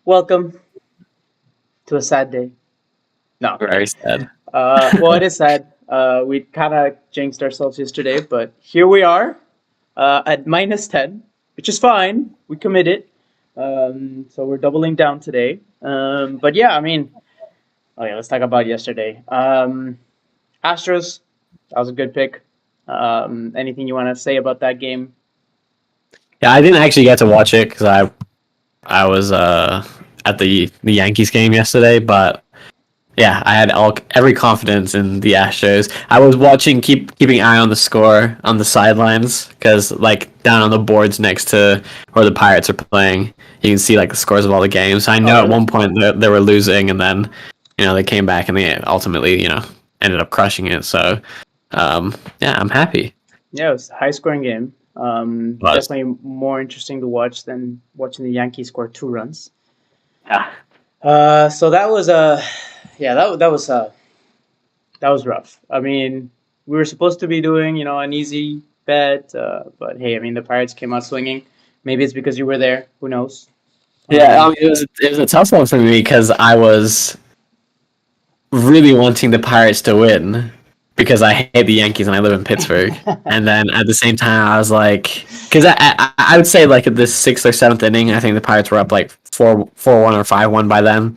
Welcome to a sad day. No. Very sad. Well, it is sad. We kind of jinxed ourselves yesterday, but here we are at -10, which is fine. We committed. So we're doubling down today. But yeah, I mean, okay, let's talk about yesterday. Astros, that was a good pick. Anything you want to say about that game? Yeah, I didn't actually get to watch it because I was at the Yankees game yesterday, but yeah, I had every confidence in the Astros. I was watching, keeping an eye on the score on the sidelines because like down on the boards next to where the Pirates are playing, you can see like the scores of all the games. I know Oh, at really? one point they were losing, and then they came back and they ultimately ended up crushing it. So yeah, I'm happy. Yeah, it was a high scoring game. But Definitely more interesting to watch than watching the Yankees score 2 runs. yeah. So that was yeah, that was rough. I mean, we were supposed to be doing an easy bet, but hey, I mean the Pirates came out swinging. Maybe it's because you were there. Who knows? Yeah, I Um, mean, it was a tough one for me because I was really wanting the Pirates to win because I hate the Yankees and I live in Pittsburgh. And then at the same time, I was like, because I would say like at this sixth or seventh inning, I think the Pirates were up like 4-1 or 5-1 by then,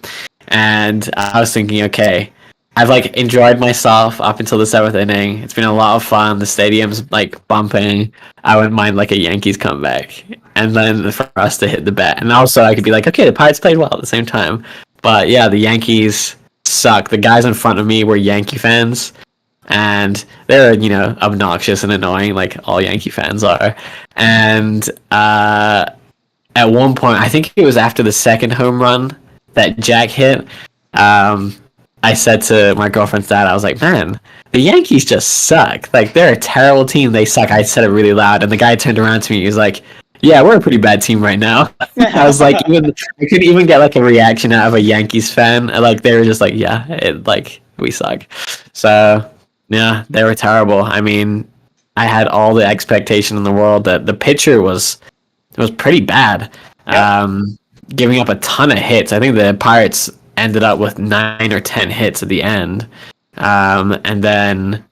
and I was thinking, okay, I've like enjoyed myself up until the seventh inning. It's been a lot of fun. The stadium's like bumping. I wouldn't mind like a Yankees comeback, and then for us to hit the bet, and also I could be like, okay, the Pirates played well at the same time. But yeah, the Yankees suck. The guys in front of me were Yankee fans, and they're obnoxious and annoying like all Yankee fans are. And at one point, I think it was after the second home run that Jack hit. Um, I said to my girlfriend's dad, I was like, "Man, the Yankees just suck. Like they're a terrible team. They suck." I said it really loud, and the guy turned around to me. He was like, "Yeah, we're a pretty bad team right now." I was like, I couldn't even get like a reaction out of a Yankees fan. Like they were just like, "Yeah, we suck." So yeah, they were terrible. I mean, I had all the expectation in the world that the pitcher was pretty bad, yeah, giving up a ton of hits. I think the Pirates ended up with 9 or 10 hits at the end, and then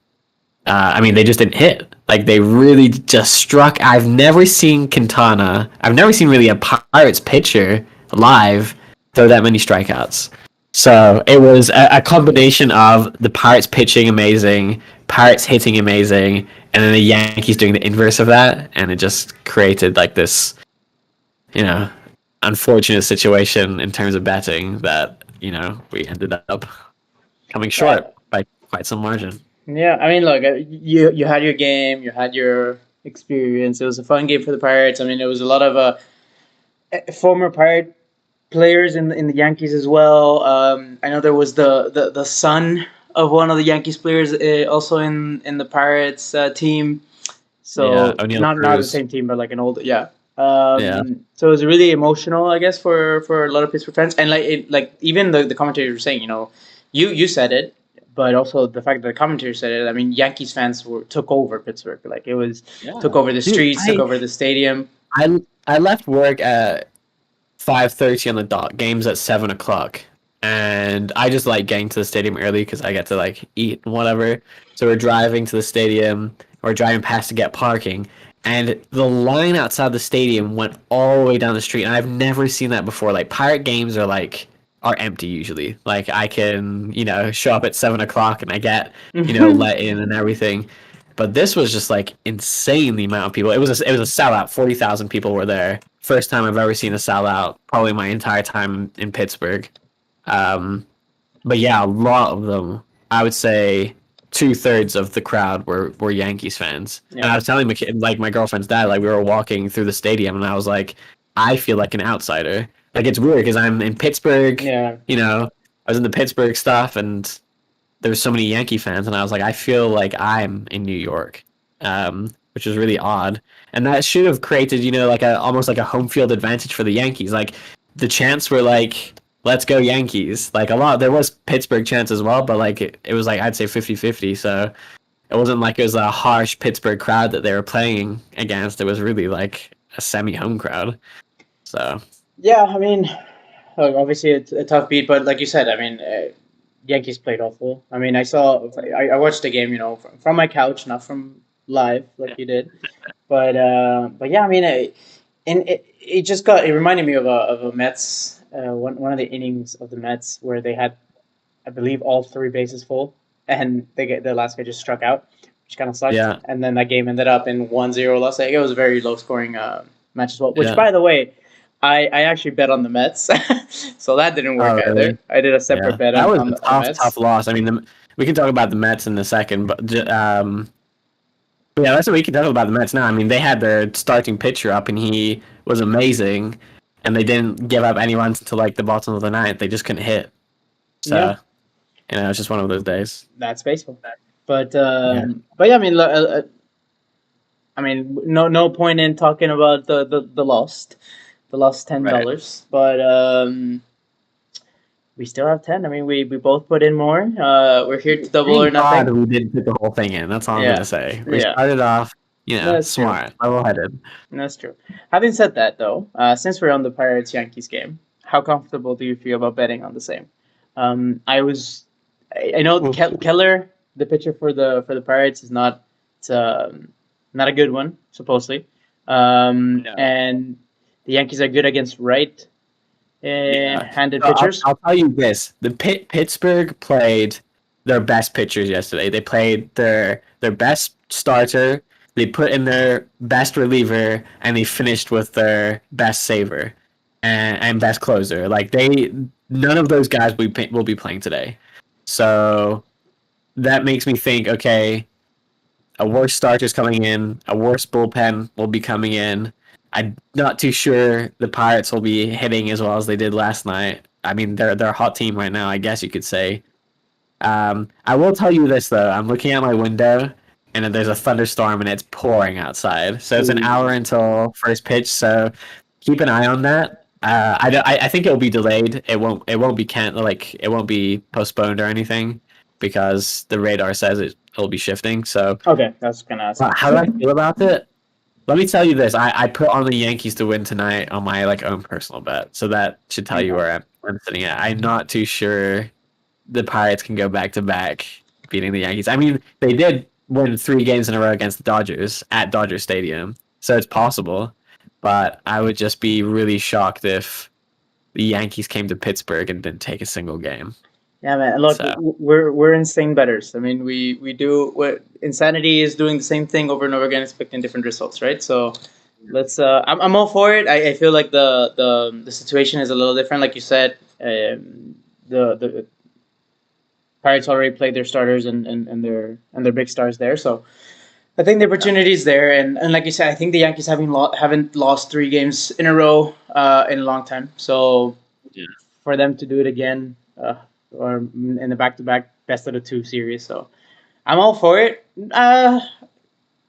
I mean they just didn't hit. Like they really just struck. I've never seen Quintana. I've never seen really a Pirates pitcher live throw that many strikeouts. So it was a combination of the Pirates pitching amazing, Pirates hitting amazing, and then the Yankees doing the inverse of that, and it just created like this, you know, unfortunate situation in terms of betting that we ended up coming yeah, short by quite some margin. yeah. I mean, look, you had your game, you had your experience. It was a fun game for the Pirates. I mean, it was a lot of former Pirate players in the Yankees as well. I know there was the son of one of the Yankees players also in the Pirates team. Yeah, So O'Neill not the Cruz. same team, but like an older, yeah. Yeah, So it was really emotional, I guess, for a lot of Pittsburgh fans, and like even the commentators were saying, you said it, but also the fact that the commentators said it. I mean, Yankees fans took over Pittsburgh, like it was took yeah, over the dude. streets, took over the stadium. I left work at 5:30 on the dot. Games at 7 o'clock, and I just like getting to the stadium early because I get to like eat and whatever. So we're driving to the stadium. We're driving past to get parking, and the line outside the stadium went all the way down the street. And I've never seen that before. Like Pirate games are empty usually. Like I can show up at 7 o'clock and I get let in and everything. But this was just like insane the amount of people. It was a sellout. 40,000 people were there. First time I've ever seen a sellout. Probably my entire time in Pittsburgh. Um, but yeah, a lot of them. I would say 2/3 of the crowd were Yankees fans. And Yeah. I was telling my girlfriend's dad, like we were walking through the stadium, and I was like, I feel like an outsider. Like it's weird because I'm in Pittsburgh. Yeah. I was in the Pittsburgh stuff, and there's so many Yankee fans, and I was like, I feel like I'm in New York, which is really odd. And that should have created, like almost like a home field advantage for the Yankees. Like the chants were like, "Let's go Yankees!" Like a lot, there was Pittsburgh chants as well, but like it was like I'd say 50-50. So it wasn't like it was a harsh Pittsburgh crowd that they were playing against. It was really like a semi-home crowd. So Yeah, I mean, obviously it's a tough beat, but like you said, I mean, Yankees played awful. I mean, I watched the game, from my couch, not from live like you did. But yeah, I mean, it just it reminded me of a Mets one of the innings of the Mets where they had, I believe, all three bases full, and the last guy just struck out, which kind of sucked. Yeah, And then that game ended up in 1-0 loss. It was a very low scoring match as well. Which, yeah. by the way, I actually bet on the Mets, so that didn't work Oh, either. really? I did a separate Yeah, bet that was on a the tough Mets. loss. I mean, we can talk about the Mets in a second, but yeah, that's what we can talk about the Mets now. I mean, they had their starting pitcher up, and he was amazing, and they didn't give up any runs until like the bottom of the ninth. They just couldn't hit. Yeah, So it's just one of those days. that's baseball. But Yeah. yeah, I mean, no point in talking about the lost Right. $10, but we still have 10. I mean, we both put in more. We're here to double or Thank God nothing. we didn't put the whole thing in. That's all I'm Yeah, gonna say. We yeah, started off, that's true. smart, level-headed. That's true. Having said that, though, since we're on the Pirates Yankees game, how comfortable do you feel about betting on the same? I know Oof. Keller, the pitcher for the Pirates, is um, not a good one supposedly, Yeah. and the Yankees are good against Yeah. handed So pitchers. I'll tell you this: the Pittsburgh played their best pitchers yesterday. They played their best starter. They put in their best reliever, and they finished with their best saver and best closer. Like none of those guys will be playing today. So that makes me think, okay, a worse starter's coming in, a worse bullpen will be coming in. I'm not too sure the Pirates will be hitting as well as they did last night. I mean, they're a hot team right now, I guess you could say. I will tell you this though. I'm looking out my window, and there's a thunderstorm, and it's pouring outside. So it's an hour Ooh. until first pitch. So keep an eye on that. I think it will be delayed. It won't be it won't be postponed or anything because the radar says it'll be shifting. So Okay, that's gonna ask. how do I feel about it? Let me tell you this. I put on the Yankees to win tonight on my own personal bet. So that should tell you Okay. where I'm sitting at. I'm not too sure the Pirates can go back to back beating the Yankees. I mean, they did win 3 games in a row against the Dodgers at Dodger Stadium. So it's possible. But I would just be really shocked if the Yankees came to Pittsburgh and didn't take a single game. Yeah, man. Look, So we're insane betters. I mean, we do what insanity is doing the same thing over and over again, expecting different results, right? So let's. I'm all for it. I feel like the situation is a little different, like you said. The Pirates already played their starters and their big stars there, so I think the opportunity is there. And like you said, I think the Yankees haven't lost 3 games in a row in a long time. So yeah. for them to do it again, or in the back-to-back best of the two series. So I'm all for it.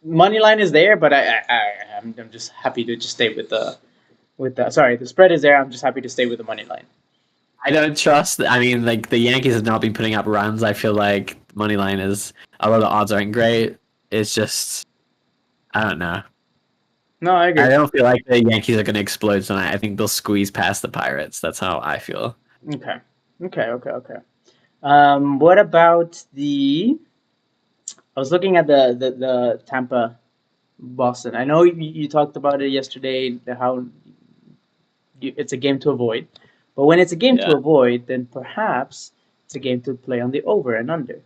Money line is there, but I'm just happy to just stay with the sorry, the spread is there. I'm just happy to stay with the money line. I don't trust. I mean, the Yankees have not been putting up runs. I feel like money line is, although the odds aren't great, it's just I don't know. No, I I agree. don't feel like the Yankees are going to explode tonight. I think they'll squeeze past the Pirates. That's how I feel. Okay, okay. What about the? I was looking at the Tampa Boston. I know you talked about it yesterday. How it's a game to avoid, but when it's a game to Yeah, avoid, then perhaps it's a game to play on the over and under.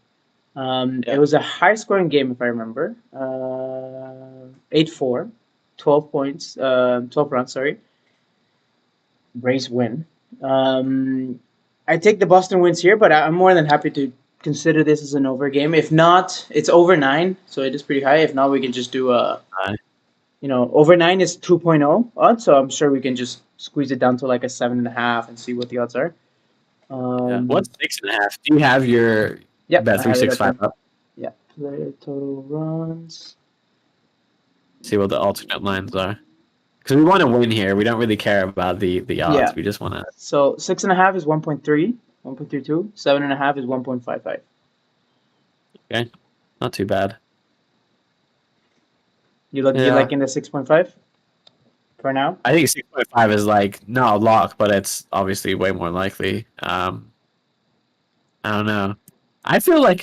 It yeah, was a high scoring game, if I remember. 8-4, 12 points, 12 runs, sorry. Braves win. Um, I take the Boston wins here, but I'm more than happy to consider this as an over game. If not, it's over 9, so it is pretty high. If not, we can just do uh, over 9 is 2.0 odds, so I'm sure we can just squeeze it down to like a 7.5 and see what the odds are. yeah. Um, What's 6.5? Do you have your yep, bet I three have it six up there. five up? Yeah, player total runs. See what the alternate lines are. Because we want to win here. We don't really care about the Yeah, odds. We just want to. so 6.5 is 1.3, 1.32. 7.5 is 1.55. Okay, not too bad. You Yeah, like in the 6.5? for now. I think 6.5 is like not a lock, but it's obviously way more likely. I don't know. I feel like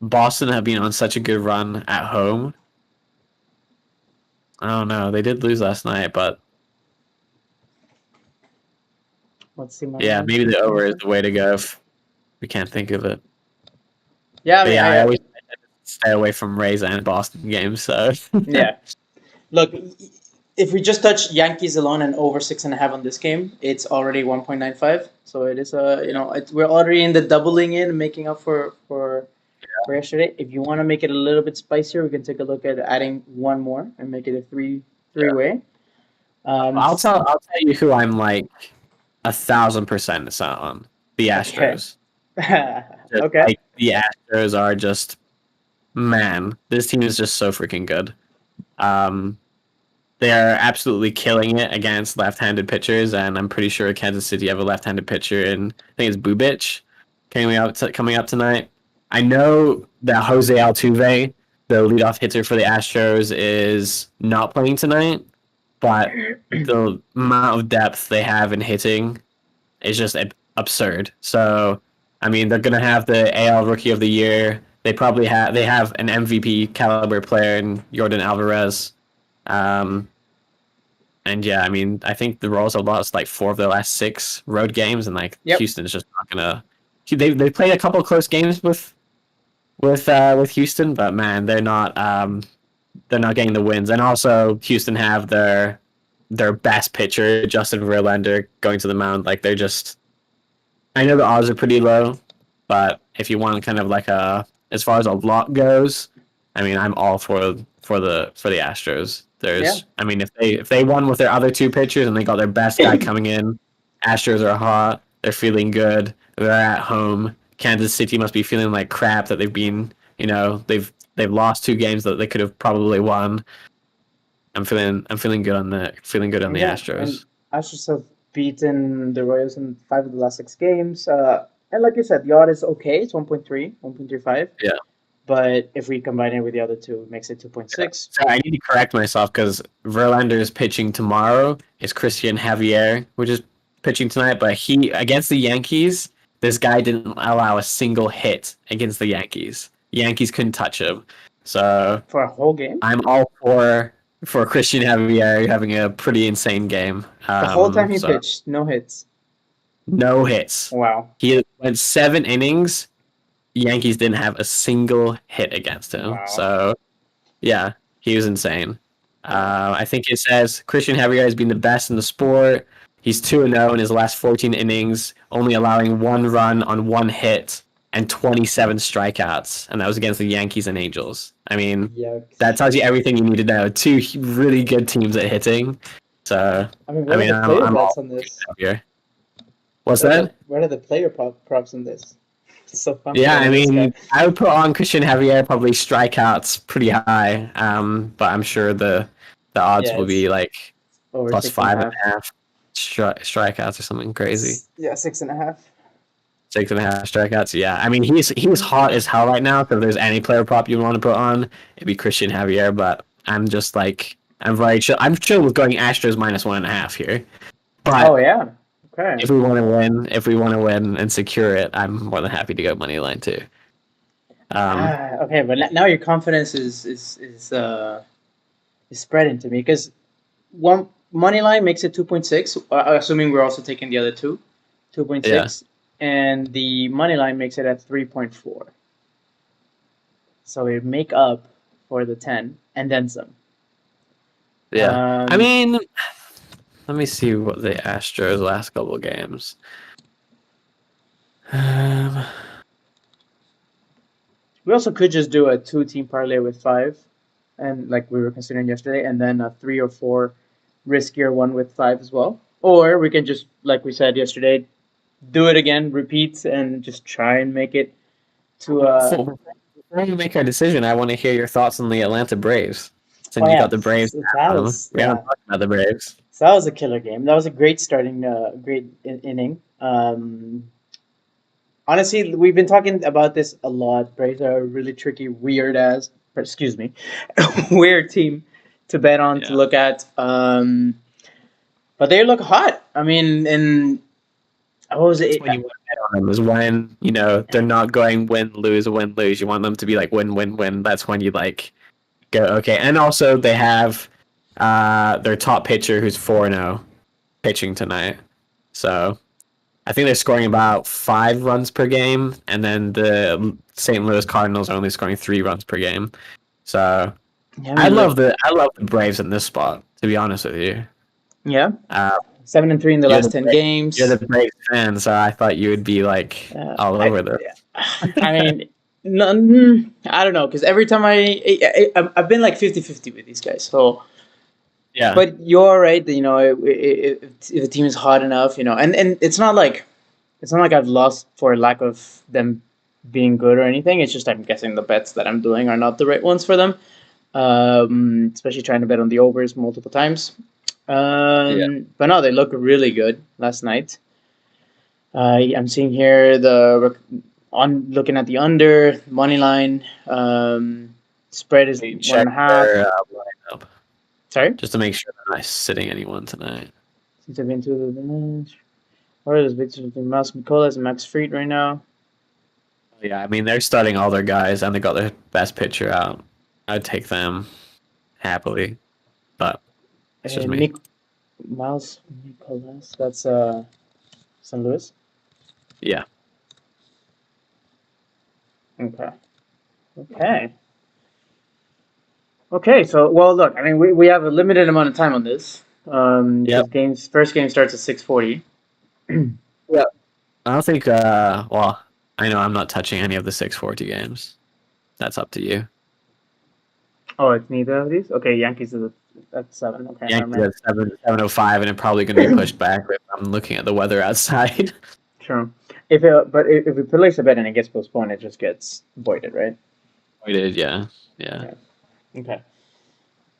Boston have been on such a good run at home. I don't know. They did lose last night, but Let's see money yeah, line. maybe the over is the way to go if we can't think of it. Yeah, I But mean, yeah, I I always stay away from Rays and Boston games. So yeah. Look, if we just touch Yankees alone and over 6.5 on this game, it's already 1.95. So it is we're already in the doubling in, making up for yesterday. If you want to make it a little bit spicier, we can take a look at adding one more and make it a three yeah. way. I'll tell you who I'm like 1,000% set on. The Okay. Astros. Just Okay. like the Astros are just man, this team is just so freaking good. Um, they're absolutely killing it against left-handed pitchers, and I'm pretty sure Kansas City have a left-handed pitcher in I think it's Bubich coming up tonight. I know that Jose Altuve, the leadoff hitter for the Astros, is not playing tonight, but the amount of depth they have in hitting is just absurd. So, I mean, they're gonna have the AL Rookie of the Year. They have an MVP caliber player in Jordan Alvarez. Um, and yeah, I mean, I think the Royals have lost like 4 of their last 6 road games, and like Yep. Houston is just not gonna. They played a couple of close games with Houston, but man, they're not getting the wins. And also, Houston have their best pitcher, Justin Verlander, going to the mound. Like they're just. I know the odds are pretty low, but if you want kind of like as far as a lot goes, I mean, I'm all for the Astros. Yeah. I mean, if they won with their other 2 pitchers and they got their best guy coming in, Astros are hot. They're feeling good. They're at home. Kansas City must be feeling like crap that they've been, they've lost 2 games that they could have probably won. I'm feeling good on the Yeah, and Astros. Astros have beaten the Royals in 5 of the last 6 games. And like you said, the odd is okay. It's 1.3, 1.35. Yeah. But if we combine it with the other two, it makes it 2.6. So I need to correct myself because Verlander is pitching tomorrow. It's Christian Javier, which is pitching tonight. But he against the Yankees, this guy didn't allow a single hit against the Yankees. Yankees couldn't touch him. So For a whole game? I'm all for Christian Javier having a pretty insane game. The whole time he So pitched, no hits. no hits. Wow. He went 7 innings. Yankees didn't have a single hit against him. Wow. So yeah, he was insane. I think it says Christian Javier has been the best in the sport. He's 2-0 in his last 14 innings, only allowing 1 run on 1 hit and 27 strikeouts, and that was against the Yankees and Angels. I mean, Yucks. that tells you everything you need to know. 2 really good teams at hitting. So I mean, what are the I'm player all props on this? here. What's that? What are the player props on this? It's so fun. Yeah, I playing this mean, guy. I would put on Christian Javier probably strikeouts pretty high, but I'm sure the odds Yeah, will be it's like over plus 6.5. 5.5 strikeouts or something crazy. Yeah, 6.5. 6.5 strikeouts. Yeah, I mean he's hot as hell right now. So if there's any player prop you want to put on, it'd be Christian Javier. But I'm just like I'm very chill. I'm chill with going Astros minus 1.5 here. But Oh yeah. Okay. if we want to win and secure it, I'm more than happy to go money line too. Okay, but now your confidence is spreading to me because one money line makes it 2.6. Assuming we're also taking the other two, 2.6, and the money line makes it at 3.4. So we make up for the 10 and then some. Yeah, I mean, let me see what the Astros last couple of games. We also could just do a 2-team parlay with 5, and like we were considering yesterday, and then a 3 or 4 riskier one with 5 as well. Or we can just, like we said yesterday, do it again, repeat, and just try and make it to Before we make our decision, I want to hear your thoughts on the Atlanta Braves. Since Oh you yeah, got the Braves, so that was we haven't talked about the Braves. So that was a killer game. That was a great starting, inning. Honestly, we've been talking about this a lot. Braves are a really tricky, weird team to bet on to Yeah. look at. But they look hot. I mean, and what was That's it? when you want to bet on them is when they're not going win lose win lose. You want them to be like win win win. That's when you like go okay. And also they have their top pitcher who's 4-0 pitching tonight. So I think they're scoring about 5 runs per game, and then the St. Louis Cardinals are only scoring 3 runs per game. So Yeah, I mean, I love the Braves in this spot. To be honest with you, yeah, uh, 7-3 in the you're last the 10 you're games. the Braves fan, so I thought you would be like all I, over this. I mean, no, I don't know, because every time I've been like 50-50 with these guys. So, Yeah, but you're right that if the team is hot enough, and it's not like I've lost for lack of them being good or anything. It's just I'm guessing the bets that I'm doing are not the right ones for them. Especially trying to bet on the overs multiple times. yeah. But no, they look really good last night. I'm seeing here on looking at the under money line. Spread is Let me one and check a half. their lineup Sorry, just to make sure they're not sitting anyone tonight. since I've been to the match. What are those pictures between Miles Mikolas and Max Fried right now? Yeah, I mean they're starting all their guys and they got their best pitcher out. I'd take them happily, but it's just me. Miles Mikolas. That's St. Louis. Yeah. Okay. Okay. Okay. So, well, look. I mean, we have a limited amount of time on this. Yep. Because first game starts at 6:40. Yeah. I don't think. Well, I know I'm not touching any of the 640 games. That's up to you. Oh, it's neither of these. Okay, Yankees is at 7. Okay, never Yankees mind. at 7:05, and it's probably going to be pushed back if I'm looking at the weather outside. True. If we place a bet and it gets postponed, it just gets voided, right? We did, yeah. Yeah. Okay.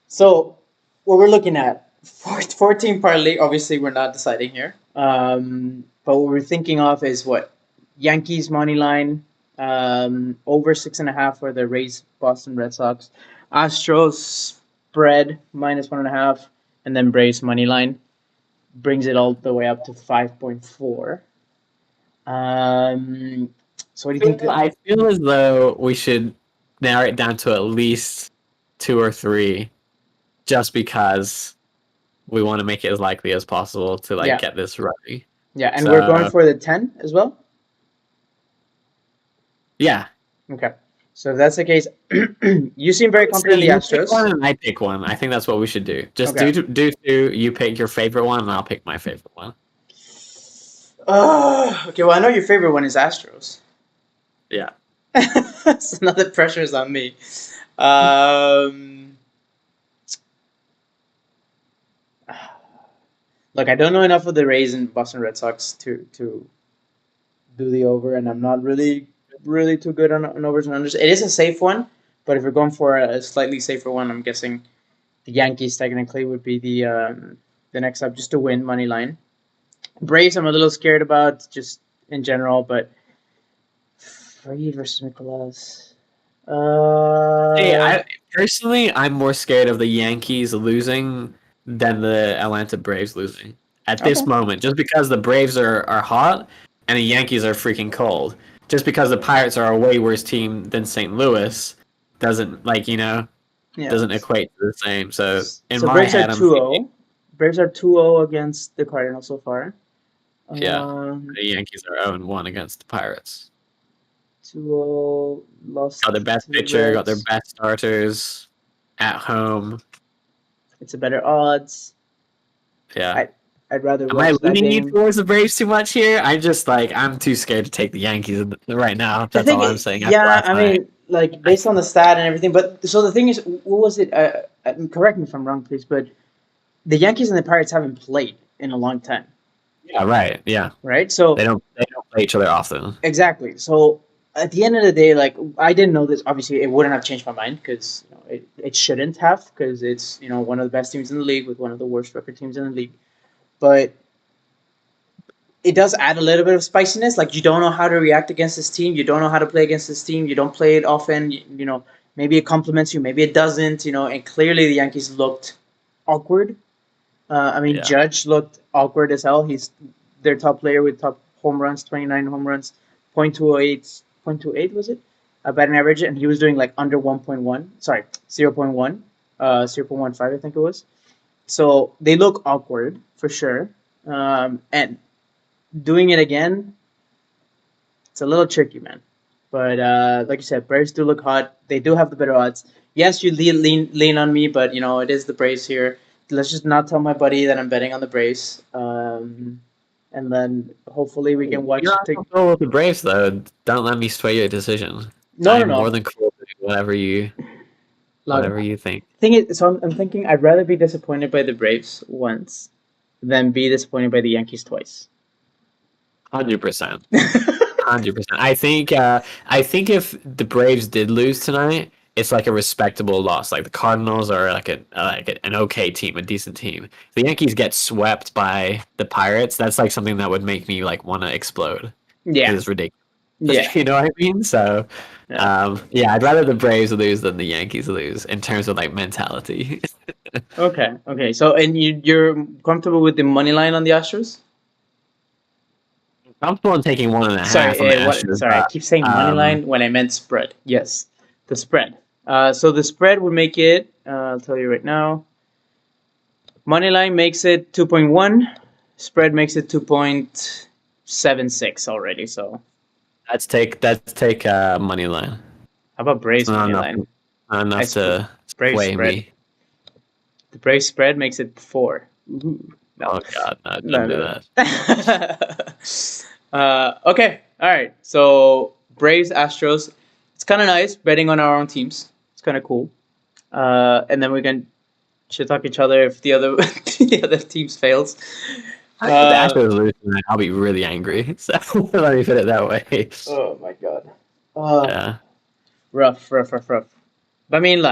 So what we're looking at 14 parlay. Obviously, we're not deciding here. But what we're thinking of is what Yankees money line, over 6.5 for the Rays Boston Red Sox, Astros spread -1.5, and then Braves money line brings it all the way up to 5.4. So what do you think? I feel as though we should narrow it down to at least 2 or 3, just because we want to make it as likely as possible to Yeah. get this running. Yeah, and we're going for the 10 as well. Yeah. Okay. So if that's the case, you seem very confident in the You pick Astros. one and I pick one. I think that's what we should do. Just Okay. do two. You pick your favorite one, and I'll pick my favorite one. Okay, well, I know your favorite one is Astros. Yeah. So now the pressure is on me. Look, I don't know enough of the Rays and Boston Red Sox to do the over, and I'm not really too good on overs and unders. It is a safe one, but if you're going for a slightly safer one, I'm guessing the Yankees technically would be the next up just to win money line. Braves, I'm a little scared about just in general, but Fried versus Nicolas. Personally, I'm more scared of the Yankees losing than the Atlanta Braves losing at this Okay. moment, just because the Braves are hot and the Yankees are freaking cold. Just because the Pirates are a way worse team than St. Louis doesn't doesn't equate to the same. So in my Braves head, are I'm 2-0. thinking, Braves are 2-0 against the Cardinals so far. yeah, Um, the Yankees are 0-1 against the Pirates. 2-0 lost. Got their best to the pitcher, got their Reds. best starters at home. It's a better odds. Yeah. I'd rather Am I watch that leaning you game. towards the Braves too much here? I'm just I'm too scared to take the Yankees right now. The That's thing all I'm is, saying. yeah, I mean, like based on the stat and everything. But so the thing is, what was it? Correct me if I'm wrong, please. But the Yankees and the Pirates haven't played in a long time, Yeah, right. Yeah, right? So they don't play each other often. exactly. So at the end of the day, like I didn't know this. Obviously, it wouldn't have changed my mind because it shouldn't have because it's one of the best teams in the league with one of the worst record teams in the league. But it does add a little bit of spiciness. Like you don't know how to react against this team. You don't know how to play against this team. You don't play it often. maybe it compliments you, maybe it doesn't. And clearly the Yankees looked awkward. I mean, Yeah. Judge looked awkward as hell. He's their top player with top home runs, 29 home runs, .28 was it? Batting average, and he was doing like under 1.1. Sorry, 0.1, 0.15, I think it was. So they look awkward for sure. And doing it again, it's a little tricky, man. But like you said, Braves do look hot. They do have the better odds. Yes, you lean on me, but it is the Braves here. Let's just not tell my buddy that I'm betting on the Braves. And then hopefully we can watch. You're not comfortable with the Braves, though. Don't let me sway your decision. No, no, I'm more no. than cool with whatever you Look, think. so I'm thinking I'd rather be disappointed by the Braves once than be disappointed by the Yankees twice. 100%. 100%. I think if the Braves did lose tonight, it's like a respectable loss. Like the Cardinals are like an okay team, a decent team. If the Yankees get swept by the Pirates, that's like something that would make me like want to explode. Yeah, It's ridiculous. yeah. You know what I mean? So, Yeah. I'd rather the Braves lose than the Yankees lose in terms of like mentality. Okay. So, and you're comfortable with the money line on the Astros? I'm still taking 1.5 Sorry, on the what? Astros, Sorry, I but keep saying money line when I meant spread. Yes, the spread. So the spread would make it. I'll tell you right now. Money line makes it 2.1. Spread makes it 2.76 already. So let's take money line. how about It's Braves not money enough, line? not enough to Braves sway spread. me. The Braves spread makes it 4. Ooh, no. Oh God, no, No, don't do no. that. Okay. All right. So Braves, Astros. It's kind of nice betting on our own teams. It's kind of cool. And then we can shit talk each other if the other the other teams fails. If the Astros lose tonight, I'll be really angry. So let me put it that way. Oh my god. Yeah. Rough. But I mean,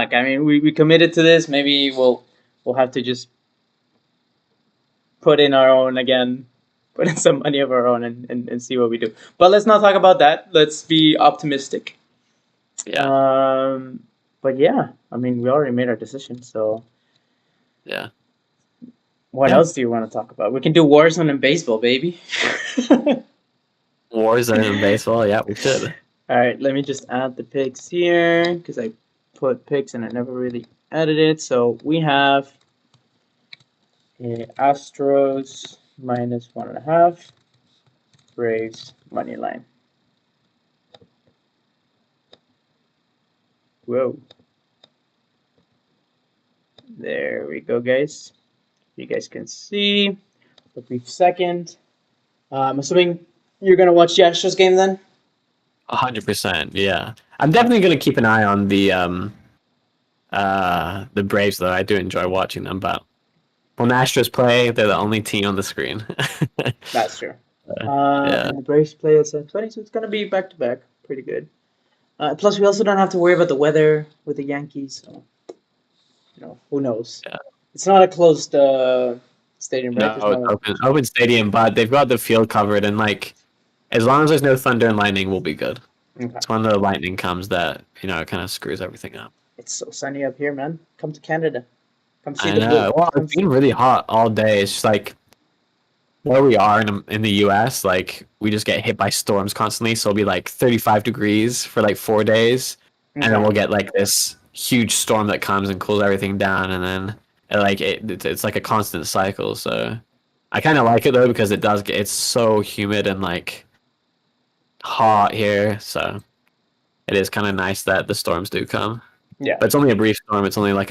we committed to this. Maybe we'll have to just put in our own again, put in some money of our own and see what we do. But let's not talk about that. Let's be optimistic. Yeah. But yeah, I mean, we already made our decision. So Yeah. what Yeah. else do you want to talk about? We can do Warzone and baseball, baby. Warzone in baseball. Yeah, we should. All right, let me just add the picks here because I put picks and I never really added it. So we have Astros minus 1.5, Braves money line. Whoa. There we go, guys. You guys can see. For a brief second. I'm assuming you're going to watch the Astros game then? 100%. Yeah. I'm definitely gonna keep an eye on the Braves though. I do enjoy watching them, but when the Astros play, they're the only team on the screen. That's true. Yeah. And the Braves play at 7:20, so it's going to be back-to-back. Pretty good. Plus, we also don't have to worry about the weather with the Yankees, so, who knows? Yeah. It's not a closed stadium, right? No, it's open stadium, but they've got the field covered, and like as long as there's no thunder and lightning, we'll be good. Okay. It's when the lightning comes that it kind of screws everything up. It's so sunny up here, man. Come to Canada. Come see I the know. blue. Well, it's been really hot all day. It's just like where we are in the U.S. Like we just get hit by storms constantly, so it'll be like 35 degrees for like 4 days, and then we'll get like this huge storm that comes and cools everything down, and then it's like a constant cycle. So I kind of like it though because it's so humid and like hot here, so it is kind of nice that the storms do come. Yeah. But it's only a brief storm. It's only like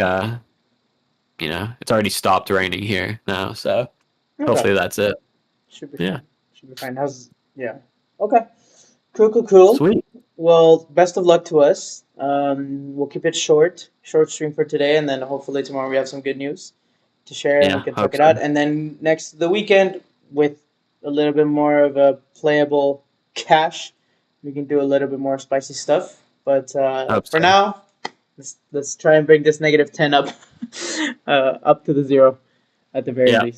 it's already stopped raining here now, so hopefully that's it. Should be Yeah. fine. Should be fine. Okay. Cool. Sweet. Well, best of luck to us. We'll keep it short stream for today, and then hopefully tomorrow we have some good news to share and Yeah, we can hope talk it so. out. And then the weekend with a little bit more of a playable cash, we can do a little bit more spicy stuff. But Hope for so. now, let's try and bring this -10 up up to the 0 at the very least.